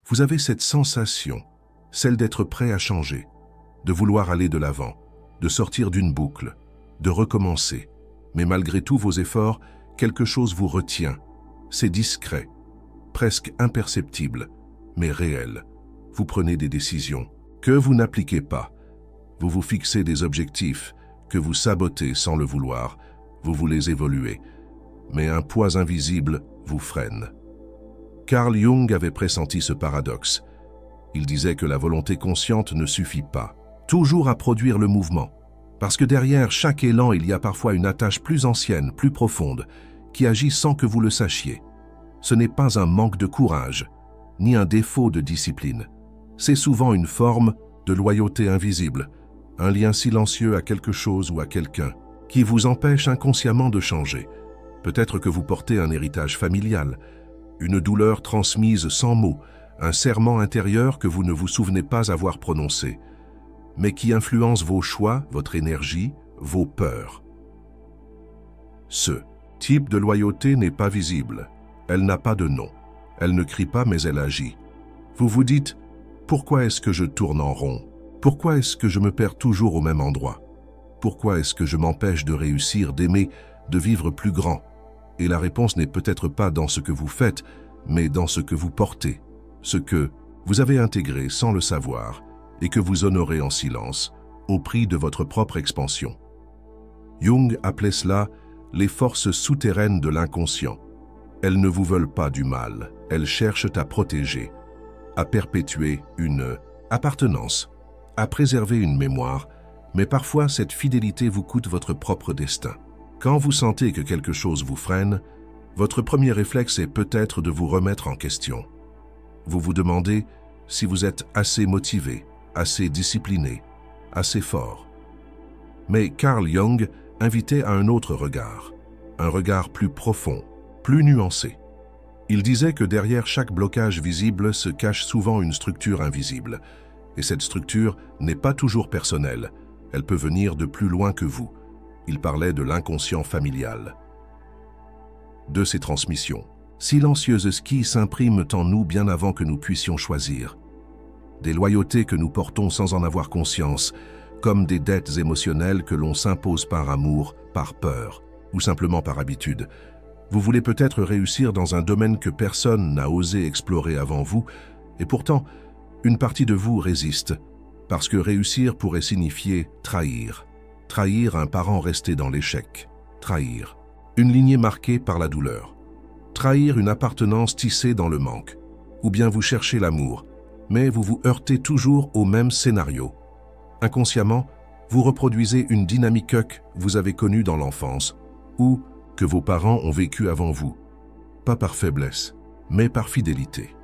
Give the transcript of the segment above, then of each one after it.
Vous avez cette sensation, celle d'être prêt à changer, de vouloir aller de l'avant, de sortir d'une boucle, de recommencer. Mais malgré tous vos efforts, quelque chose vous retient. C'est discret, presque imperceptible, mais réel. Vous prenez des décisions que vous n'appliquez pas. Vous vous fixez des objectifs que vous sabotez sans le vouloir. Vous voulez évoluer, mais un poids invisible vous freine. Carl Jung avait pressenti ce paradoxe. Il disait que la volonté consciente ne suffit pas, toujours à produire le mouvement, parce que derrière chaque élan, il y a parfois une attache plus ancienne, plus profonde, qui agit sans que vous le sachiez. Ce n'est pas un manque de courage, ni un défaut de discipline. C'est souvent une forme de loyauté invisible, un lien silencieux à quelque chose ou à quelqu'un, qui vous empêche inconsciemment de changer. Peut-être que vous portez un héritage familial, une douleur transmise sans mots, un serment intérieur que vous ne vous souvenez pas avoir prononcé, mais qui influence vos choix, votre énergie, vos peurs. Ce type de loyauté n'est pas visible. Elle n'a pas de nom. Elle ne crie pas, mais elle agit. Vous vous dites, pourquoi est-ce que je tourne en rond? Pourquoi est-ce que je me perds toujours au même endroit? Pourquoi est-ce que je m'empêche de réussir, d'aimer, de vivre plus grand? Et la réponse n'est peut-être pas dans ce que vous faites, mais dans ce que vous portez, ce que vous avez intégré sans le savoir et que vous honorez en silence, au prix de votre propre expansion. Jung appelait cela les forces souterraines de l'inconscient. Elles ne vous veulent pas du mal, elles cherchent à protéger, à perpétuer une appartenance, à préserver une mémoire, mais parfois cette fidélité vous coûte votre propre destin. Quand vous sentez que quelque chose vous freine, votre premier réflexe est peut-être de vous remettre en question. Vous vous demandez si vous êtes assez motivé, assez discipliné, assez fort. Mais Carl Jung invitait à un autre regard, un regard plus profond, plus nuancé. Il disait que derrière chaque blocage visible se cache souvent une structure invisible, et cette structure n'est pas toujours personnelle, elle peut venir de plus loin que vous. Il parlait de l'inconscient familial. De ces transmissions, silencieuses qui s'impriment en nous bien avant que nous puissions choisir. Des loyautés que nous portons sans en avoir conscience, comme des dettes émotionnelles que l'on s'impose par amour, par peur, ou simplement par habitude. Vous voulez peut-être réussir dans un domaine que personne n'a osé explorer avant vous, et pourtant, une partie de vous résiste, parce que réussir pourrait signifier trahir. Trahir un parent resté dans l'échec. Trahir une lignée marquée par la douleur. Trahir une appartenance tissée dans le manque. Ou bien vous cherchez l'amour, mais vous vous heurtez toujours au même scénario. Inconsciemment, vous reproduisez une dynamique que vous avez connue dans l'enfance, ou que vos parents ont vécu avant vous. Pas par faiblesse, mais par fidélité.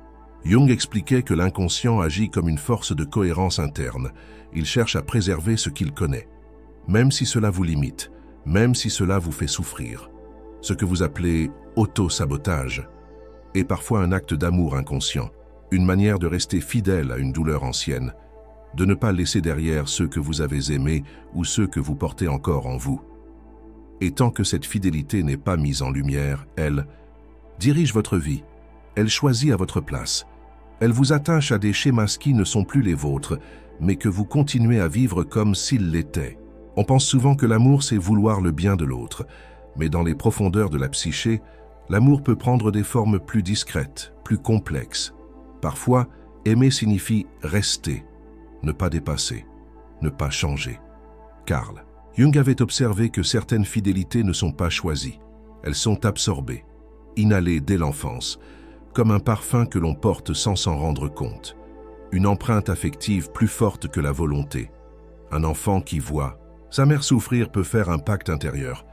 Jung expliquait que l'inconscient agit comme une force de cohérence interne. Il cherche à préserver ce qu'il connaît, même si cela vous limite, même si cela vous fait souffrir. Ce que vous appelez auto-sabotage est parfois un acte d'amour inconscient, une manière de rester fidèle à une douleur ancienne, de ne pas laisser derrière ceux que vous avez aimés ou ceux que vous portez encore en vous. Et tant que cette fidélité n'est pas mise en lumière, elle dirige votre vie, elle choisit à votre place, elle vous attache à des schémas qui ne sont plus les vôtres, mais que vous continuez à vivre comme s'ils l'étaient. On pense souvent que l'amour, c'est vouloir le bien de l'autre, mais dans les profondeurs de la psyché, l'amour peut prendre des formes plus discrètes, plus complexes. Parfois, aimer signifie rester, ne pas dépasser, ne pas changer. Carl Jung avait observé que certaines fidélités ne sont pas choisies, elles sont absorbées, inhalées dès l'enfance, comme un parfum que l'on porte sans s'en rendre compte, une empreinte affective plus forte que la volonté. Un enfant qui voit sa mère souffrir peut faire un pacte intérieur.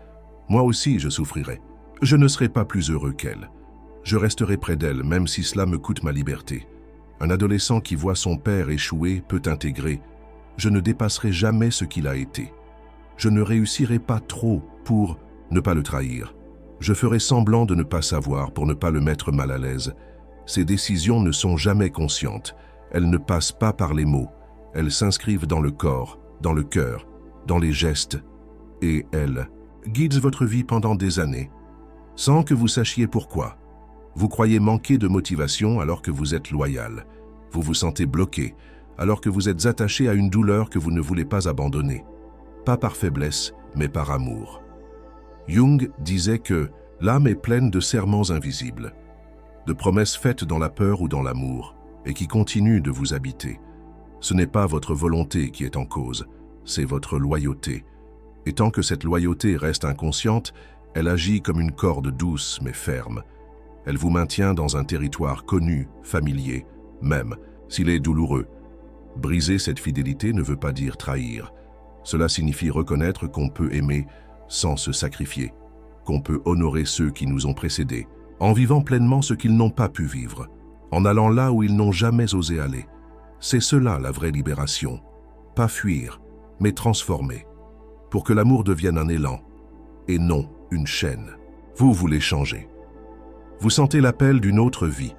Moi aussi, je souffrirai. Je ne serai pas plus heureux qu'elle. Je resterai près d'elle, même si cela me coûte ma liberté. Un adolescent qui voit son père échouer peut intégrer « Je ne dépasserai jamais ce qu'il a été. Je ne réussirai pas trop pour ne pas le trahir. Je ferai semblant de ne pas savoir pour ne pas le mettre mal à l'aise. Ces décisions ne sont jamais conscientes. Elles ne passent pas par les mots. Elles s'inscrivent dans le corps, dans le cœur, dans les gestes. Et elles guident votre vie pendant des années, sans que vous sachiez pourquoi. Vous croyez manquer de motivation alors que vous êtes loyal. Vous vous sentez bloqué alors que vous êtes attaché à une douleur que vous ne voulez pas abandonner. Pas par faiblesse, mais par amour. Jung disait que l'âme est pleine de serments invisibles, de promesses faites dans la peur ou dans l'amour, et qui continuent de vous habiter. Ce n'est pas votre volonté qui est en cause, c'est votre loyauté. Et tant que cette loyauté reste inconsciente, elle agit comme une corde douce mais ferme. Elle vous maintient dans un territoire connu, familier, même s'il est douloureux. Briser cette fidélité ne veut pas dire trahir. Cela signifie reconnaître qu'on peut aimer sans se sacrifier, qu'on peut honorer ceux qui nous ont précédés, en vivant pleinement ce qu'ils n'ont pas pu vivre, en allant là où ils n'ont jamais osé aller. C'est cela la vraie libération. Pas fuir, mais transformer, pour que l'amour devienne un élan, et non une chaîne. Vous voulez changer. Vous sentez l'appel d'une autre vie.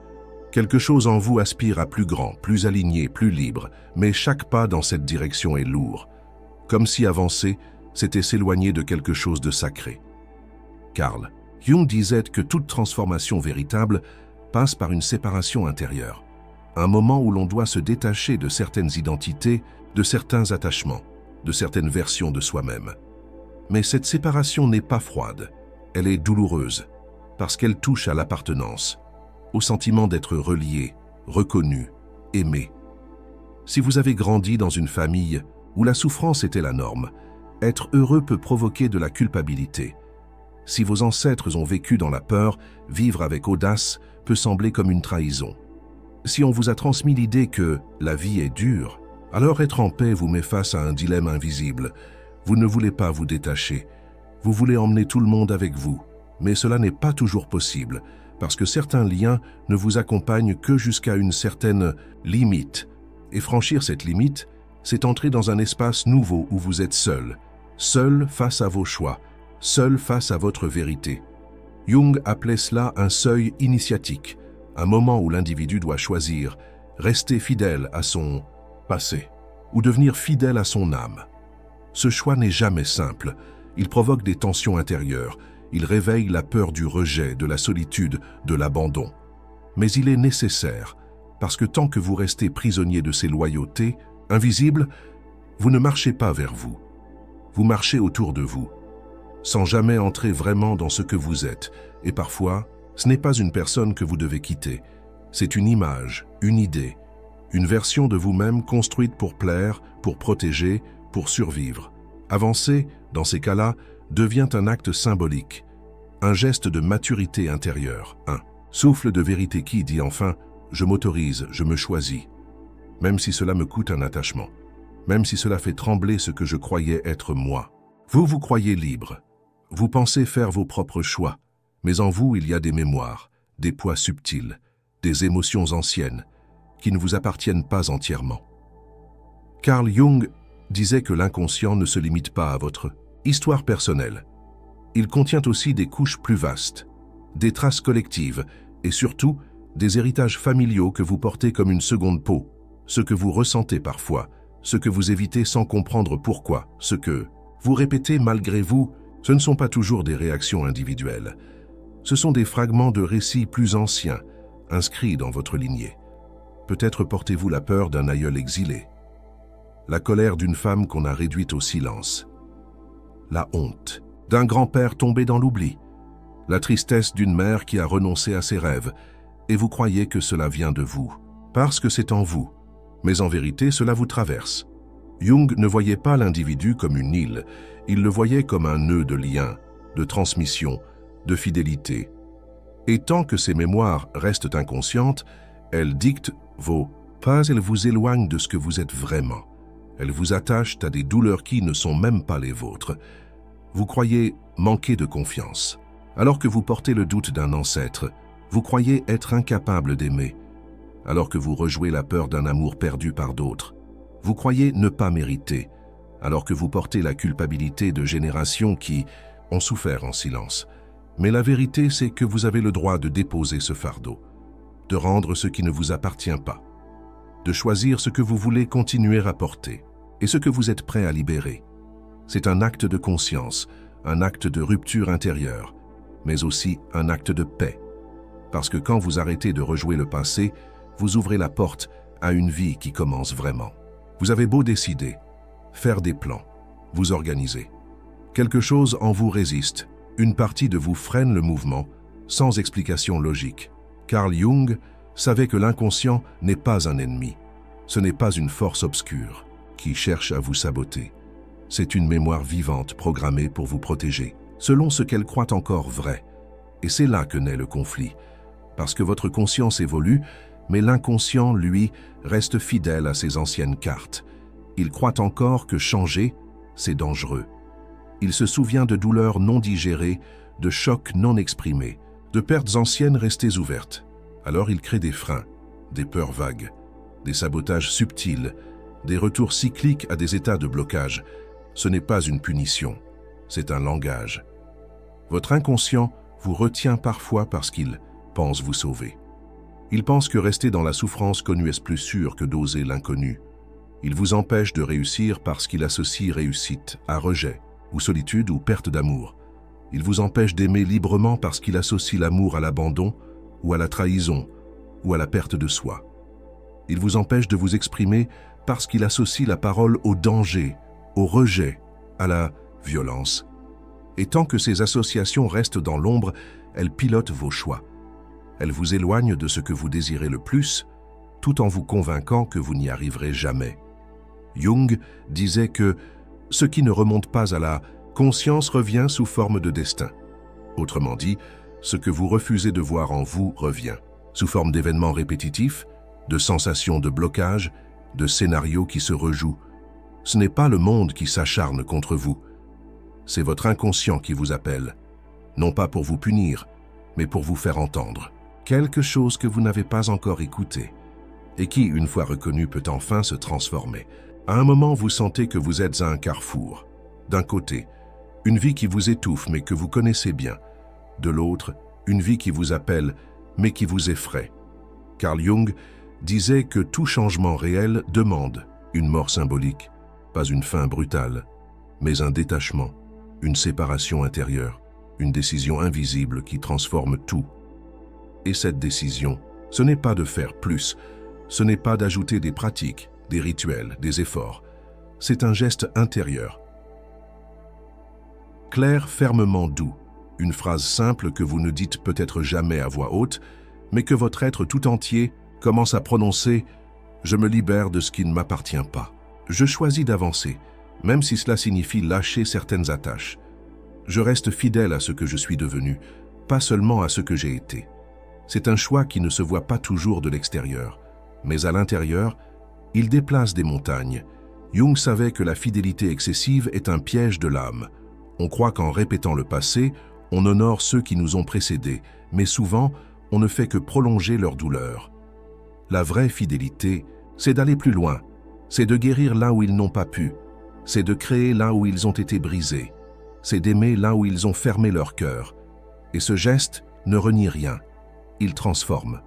Quelque chose en vous aspire à plus grand, plus aligné, plus libre, mais chaque pas dans cette direction est lourd, comme si avancer, c'était s'éloigner de quelque chose de sacré. Carl Jung disait que toute transformation véritable passe par une séparation intérieure, un moment où l'on doit se détacher de certaines identités, de certains attachements, de certaines versions de soi-même. Mais cette séparation n'est pas froide, elle est douloureuse, parce qu'elle touche à l'appartenance, au sentiment d'être relié, reconnu, aimé. Si vous avez grandi dans une famille où la souffrance était la norme, être heureux peut provoquer de la culpabilité. Si vos ancêtres ont vécu dans la peur, vivre avec audace peut sembler comme une trahison. Si on vous a transmis l'idée que la vie est dure, alors être en paix vous met face à un dilemme invisible. Vous ne voulez pas vous détacher. Vous voulez emmener tout le monde avec vous. Mais cela n'est pas toujours possible, parce que certains liens ne vous accompagnent que jusqu'à une certaine limite. Et franchir cette limite, c'est entrer dans un espace nouveau où vous êtes seul face à vos choix, seul face à votre vérité. Jung appelait cela un seuil initiatique, un moment où l'individu doit choisir, rester fidèle à son passé ou devenir fidèle à son âme. Ce choix n'est jamais simple, il provoque des tensions intérieures, il réveille la peur du rejet, de la solitude, de l'abandon. Mais il est nécessaire, parce que tant que vous restez prisonnier de ces loyautés, invisibles, vous ne marchez pas vers vous. Vous marchez autour de vous, sans jamais entrer vraiment dans ce que vous êtes. Et parfois, ce n'est pas une personne que vous devez quitter. C'est une image, une idée, une version de vous-même construite pour plaire, pour protéger, pour survivre. Avancer, dans ces cas-là, devient un acte symbolique, un geste de maturité intérieure, un souffle de vérité qui dit enfin « je m'autorise, je me choisis », même si cela me coûte un attachement, même si cela fait trembler ce que je croyais être moi. Vous vous croyez libre, vous pensez faire vos propres choix, mais en vous il y a des mémoires, des poids subtils, des émotions anciennes, qui ne vous appartiennent pas entièrement. Carl Jung disait que l'inconscient ne se limite pas à votre histoire personnelle. Il contient aussi des couches plus vastes, des traces collectives et surtout des héritages familiaux que vous portez comme une seconde peau, ce que vous ressentez parfois, ce que vous évitez sans comprendre pourquoi, ce que vous répétez malgré vous, ce ne sont pas toujours des réactions individuelles. Ce sont des fragments de récits plus anciens, inscrits dans votre lignée. Peut-être portez-vous la peur d'un aïeul exilé, la colère d'une femme qu'on a réduite au silence, la honte d'un grand-père tombé dans l'oubli, la tristesse d'une mère qui a renoncé à ses rêves, et vous croyez que cela vient de vous, parce que c'est en vous. Mais en vérité, cela vous traverse. Jung ne voyait pas l'individu comme une île, il le voyait comme un nœud de lien, de transmission, de fidélité. Et tant que ces mémoires restent inconscientes, elles dictent vos pas, elles vous éloignent de ce que vous êtes vraiment. Elles vous attachent à des douleurs qui ne sont même pas les vôtres. Vous croyez manquer de confiance. Alors que vous portez le doute d'un ancêtre, vous croyez être incapable d'aimer. Alors que vous rejouez la peur d'un amour perdu par d'autres, vous croyez ne pas mériter. Alors que vous portez la culpabilité de générations qui ont souffert en silence. Mais la vérité, c'est que vous avez le droit de déposer ce fardeau, de rendre ce qui ne vous appartient pas, de choisir ce que vous voulez continuer à porter et ce que vous êtes prêt à libérer. C'est un acte de conscience, un acte de rupture intérieure, mais aussi un acte de paix. Parce que quand vous arrêtez de rejouer le passé, vous ouvrez la porte à une vie qui commence vraiment. Vous avez beau décider, faire des plans, vous organiser. Quelque chose en vous résiste, une partie de vous freine le mouvement, sans explication logique. Carl Jung savait que l'inconscient n'est pas un ennemi. Ce n'est pas une force obscure qui cherche à vous saboter. C'est une mémoire vivante programmée pour vous protéger, selon ce qu'elle croit encore vrai. Et c'est là que naît le conflit. Parce que votre conscience évolue, mais l'inconscient, lui, reste fidèle à ses anciennes cartes. Il croit encore que changer, c'est dangereux. Il se souvient de douleurs non digérées, de chocs non exprimés, de pertes anciennes restées ouvertes. Alors il crée des freins, des peurs vagues, des sabotages subtils, des retours cycliques à des états de blocage. Ce n'est pas une punition, c'est un langage. Votre inconscient vous retient parfois parce qu'il pense vous sauver. Il pense que rester dans la souffrance connue est plus sûr que d'oser l'inconnu. Il vous empêche de réussir parce qu'il associe réussite à rejet, ou solitude ou perte d'amour. Il vous empêche d'aimer librement parce qu'il associe l'amour à l'abandon, ou à la trahison, ou à la perte de soi. Il vous empêche de vous exprimer parce qu'il associe la parole au danger, au rejet, à la violence. Et tant que ces associations restent dans l'ombre, elles pilotent vos choix. Elles vous éloignent de ce que vous désirez le plus, tout en vous convainquant que vous n'y arriverez jamais. Jung disait que ce qui ne remonte pas à la conscience revient sous forme de destin. Autrement dit, ce que vous refusez de voir en vous revient, sous forme d'événements répétitifs, de sensations de blocage, de scénarios qui se rejouent. Ce n'est pas le monde qui s'acharne contre vous. C'est votre inconscient qui vous appelle, non pas pour vous punir, mais pour vous faire entendre quelque chose que vous n'avez pas encore écouté et qui, une fois reconnu, peut enfin se transformer. À un moment, vous sentez que vous êtes à un carrefour. D'un côté, une vie qui vous étouffe mais que vous connaissez bien. De l'autre, une vie qui vous appelle mais qui vous effraie. Carl Jung disait que tout changement réel demande une mort symbolique, pas une fin brutale, mais un détachement, une séparation intérieure, une décision invisible qui transforme tout. Et cette décision, ce n'est pas de faire plus, ce n'est pas d'ajouter des pratiques, des rituels, des efforts. C'est un geste intérieur. Clair, fermement doux, une phrase simple que vous ne dites peut-être jamais à voix haute, mais que votre être tout entier commence à prononcer « Je me libère de ce qui ne m'appartient pas. Je choisis d'avancer, même si cela signifie lâcher certaines attaches. Je reste fidèle à ce que je suis devenu, pas seulement à ce que j'ai été. » C'est un choix qui ne se voit pas toujours de l'extérieur, mais à l'intérieur, il déplace des montagnes. Jung savait que la fidélité excessive est un piège de l'âme. On croit qu'en répétant le passé, on honore ceux qui nous ont précédés, mais souvent, on ne fait que prolonger leur douleur. La vraie fidélité, c'est d'aller plus loin, c'est de guérir là où ils n'ont pas pu, c'est de créer là où ils ont été brisés, c'est d'aimer là où ils ont fermé leur cœur. Et ce geste ne renie rien. Il transforme.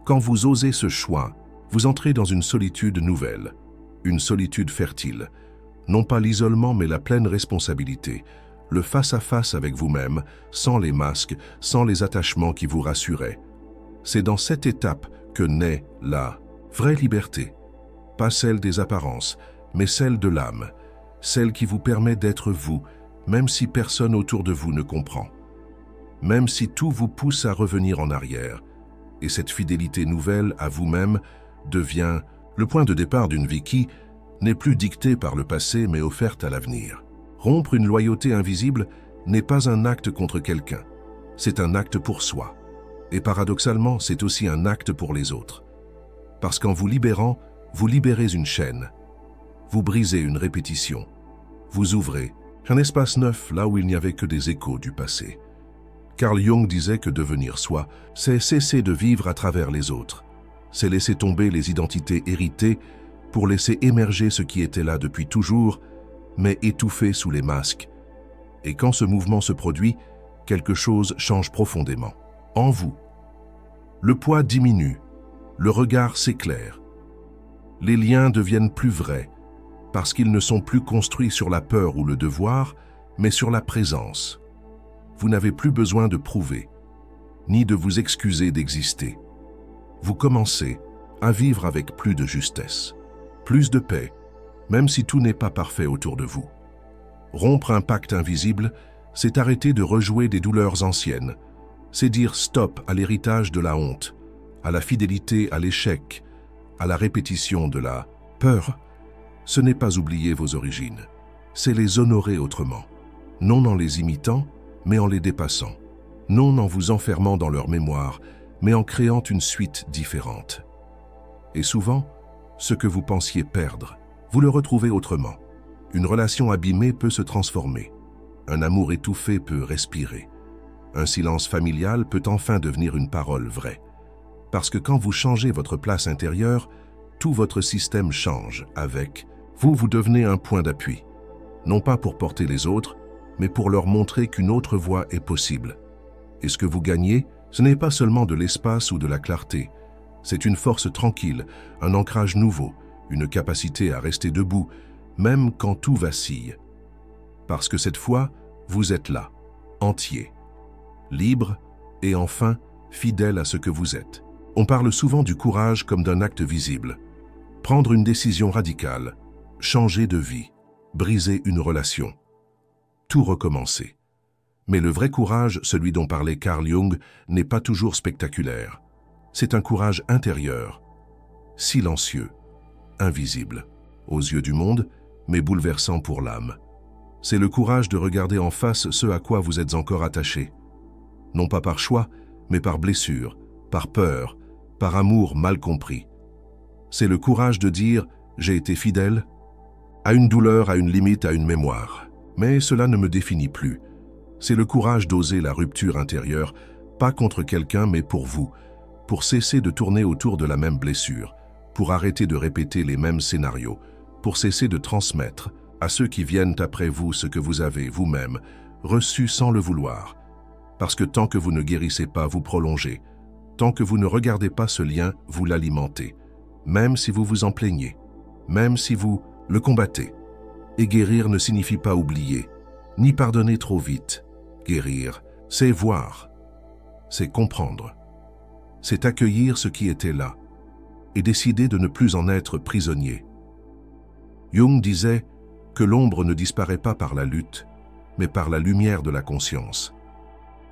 Quand vous osez ce choix, vous entrez dans une solitude nouvelle, une solitude fertile. Non pas l'isolement, mais la pleine responsabilité, le face-à-face avec vous-même, sans les masques, sans les attachements qui vous rassuraient. C'est dans cette étape que naît la vraie liberté. Pas celle des apparences, mais celle de l'âme, celle qui vous permet d'être vous, même si personne autour de vous ne comprend. Même si tout vous pousse à revenir en arrière, et cette fidélité nouvelle à vous-même devient le point de départ d'une vie qui n'est plus dictée par le passé mais offerte à l'avenir. Rompre une loyauté invisible n'est pas un acte contre quelqu'un, c'est un acte pour soi. Et paradoxalement, c'est aussi un acte pour les autres. Parce qu'en vous libérant, vous libérez une chaîne, vous brisez une répétition, vous ouvrez un espace neuf là où il n'y avait que des échos du passé. Carl Jung disait que devenir soi, c'est cesser de vivre à travers les autres. C'est laisser tomber les identités héritées pour laisser émerger ce qui était là depuis toujours, mais étouffé sous les masques. Et quand ce mouvement se produit, quelque chose change profondément. En vous, le poids diminue, le regard s'éclaire. Les liens deviennent plus vrais, parce qu'ils ne sont plus construits sur la peur ou le devoir, mais sur la présence. Vous n'avez plus besoin de prouver, ni de vous excuser d'exister. Vous commencez à vivre avec plus de justesse, plus de paix, même si tout n'est pas parfait autour de vous. Rompre un pacte invisible, c'est arrêter de rejouer des douleurs anciennes. C'est dire stop à l'héritage de la honte, à la fidélité à l'échec, à la répétition de la peur. Ce n'est pas oublier vos origines, c'est les honorer autrement. Non en les imitant, mais en les dépassant. Non en vous enfermant dans leur mémoire, mais en créant une suite différente. Et souvent, ce que vous pensiez perdre, vous le retrouvez autrement. Une relation abîmée peut se transformer. Un amour étouffé peut respirer. Un silence familial peut enfin devenir une parole vraie. Parce que quand vous changez votre place intérieure, tout votre système change avec vous. Vous devenez un point d'appui. Non pas pour porter les autres, mais pour leur montrer qu'une autre voie est possible. Et ce que vous gagnez, ce n'est pas seulement de l'espace ou de la clarté. C'est une force tranquille, un ancrage nouveau, une capacité à rester debout, même quand tout vacille. Parce que cette fois, vous êtes là, entier, libre et enfin fidèle à ce que vous êtes. On parle souvent du courage comme d'un acte visible. Prendre une décision radicale, changer de vie, briser une relation. Tout recommencer. Mais le vrai courage, celui dont parlait Carl Jung, n'est pas toujours spectaculaire. C'est un courage intérieur, silencieux, invisible, aux yeux du monde, mais bouleversant pour l'âme. C'est le courage de regarder en face ce à quoi vous êtes encore attaché. Non pas par choix, mais par blessure, par peur, par amour mal compris. C'est le courage de dire « j'ai été fidèle » à une douleur, à une limite, à une mémoire. Mais cela ne me définit plus. C'est le courage d'oser la rupture intérieure, pas contre quelqu'un, mais pour vous, pour cesser de tourner autour de la même blessure, pour arrêter de répéter les mêmes scénarios, pour cesser de transmettre à ceux qui viennent après vous ce que vous avez vous-même reçu sans le vouloir. Parce que tant que vous ne guérissez pas, vous prolongez. Tant que vous ne regardez pas ce lien, vous l'alimentez. Même si vous vous en plaignez, même si vous le combattez. Et guérir ne signifie pas oublier, ni pardonner trop vite. Guérir, c'est voir, c'est comprendre, c'est accueillir ce qui était là et décider de ne plus en être prisonnier. Jung disait que l'ombre ne disparaît pas par la lutte, mais par la lumière de la conscience.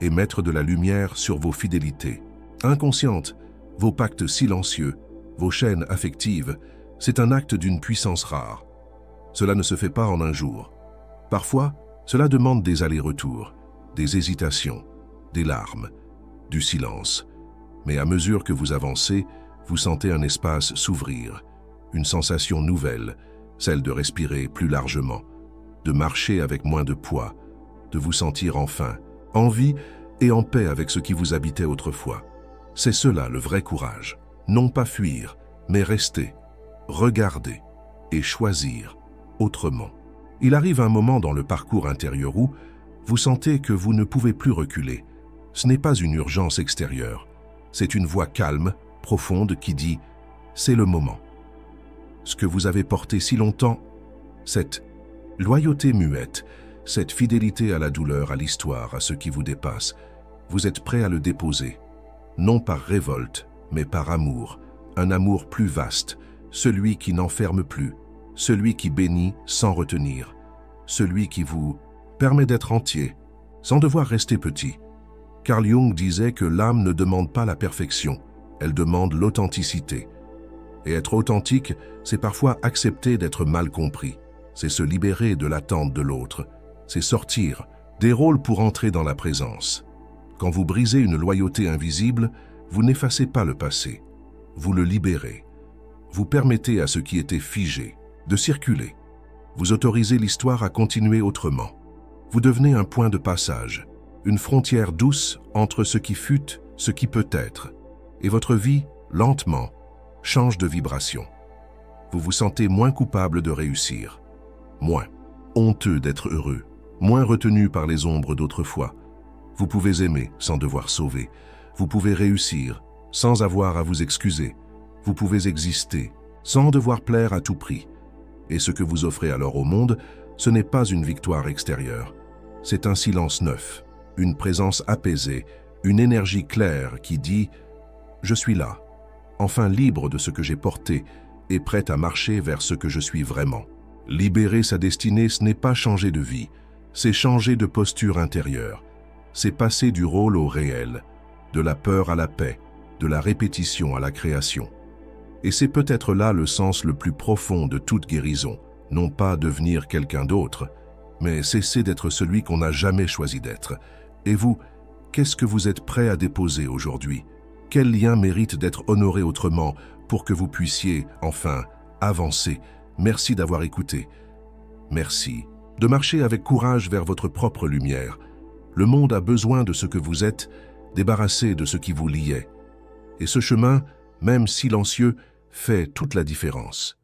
Et mettre de la lumière sur vos fidélités inconscientes, vos pactes silencieux, vos chaînes affectives, c'est un acte d'une puissance rare. Cela ne se fait pas en un jour. Parfois, cela demande des allers-retours, des hésitations, des larmes, du silence. Mais à mesure que vous avancez, vous sentez un espace s'ouvrir, une sensation nouvelle, celle de respirer plus largement, de marcher avec moins de poids, de vous sentir enfin en vie et en paix avec ce qui vous habitait autrefois. C'est cela le vrai courage. Non pas fuir, mais rester, regarder et choisir autrement. Il arrive un moment dans le parcours intérieur où vous sentez que vous ne pouvez plus reculer. Ce n'est pas une urgence extérieure, c'est une voix calme, profonde qui dit « c'est le moment ». Ce que vous avez porté si longtemps, cette loyauté muette, cette fidélité à la douleur, à l'histoire, à ce qui vous dépasse, vous êtes prêt à le déposer, non par révolte, mais par amour, un amour plus vaste, celui qui n'enferme plus, celui qui bénit sans retenir, celui qui vous permet d'être entier, sans devoir rester petit. Carl Jung disait que l'âme ne demande pas la perfection, elle demande l'authenticité. Et être authentique, c'est parfois accepter d'être mal compris, c'est se libérer de l'attente de l'autre, c'est sortir des rôles pour entrer dans la présence. Quand vous brisez une loyauté invisible, vous n'effacez pas le passé, vous le libérez. Vous permettez à ce qui était figé de circuler. Vous autorisez l'histoire à continuer autrement. Vous devenez un point de passage, une frontière douce entre ce qui fut, ce qui peut être. Et votre vie, lentement, change de vibration. Vous vous sentez moins coupable de réussir, moins honteux d'être heureux, moins retenu par les ombres d'autrefois. Vous pouvez aimer sans devoir sauver. Vous pouvez réussir sans avoir à vous excuser. Vous pouvez exister sans devoir plaire à tout prix. Et ce que vous offrez alors au monde, ce n'est pas une victoire extérieure. C'est un silence neuf, une présence apaisée, une énergie claire qui dit « Je suis là, enfin libre de ce que j'ai porté et prêt à marcher vers ce que je suis vraiment ». Libérer sa destinée, ce n'est pas changer de vie, c'est changer de posture intérieure. C'est passer du rôle au réel, de la peur à la paix, de la répétition à la création. Et c'est peut-être là le sens le plus profond de toute guérison, non pas devenir quelqu'un d'autre, mais cesser d'être celui qu'on n'a jamais choisi d'être. Et vous, qu'est-ce que vous êtes prêt à déposer aujourd'hui? Quel lien mérite d'être honoré autrement pour que vous puissiez, enfin, avancer? Merci d'avoir écouté. Merci de marcher avec courage vers votre propre lumière. Le monde a besoin de ce que vous êtes, débarrassé de ce qui vous liait. Et ce chemin, même silencieux, fait toute la différence.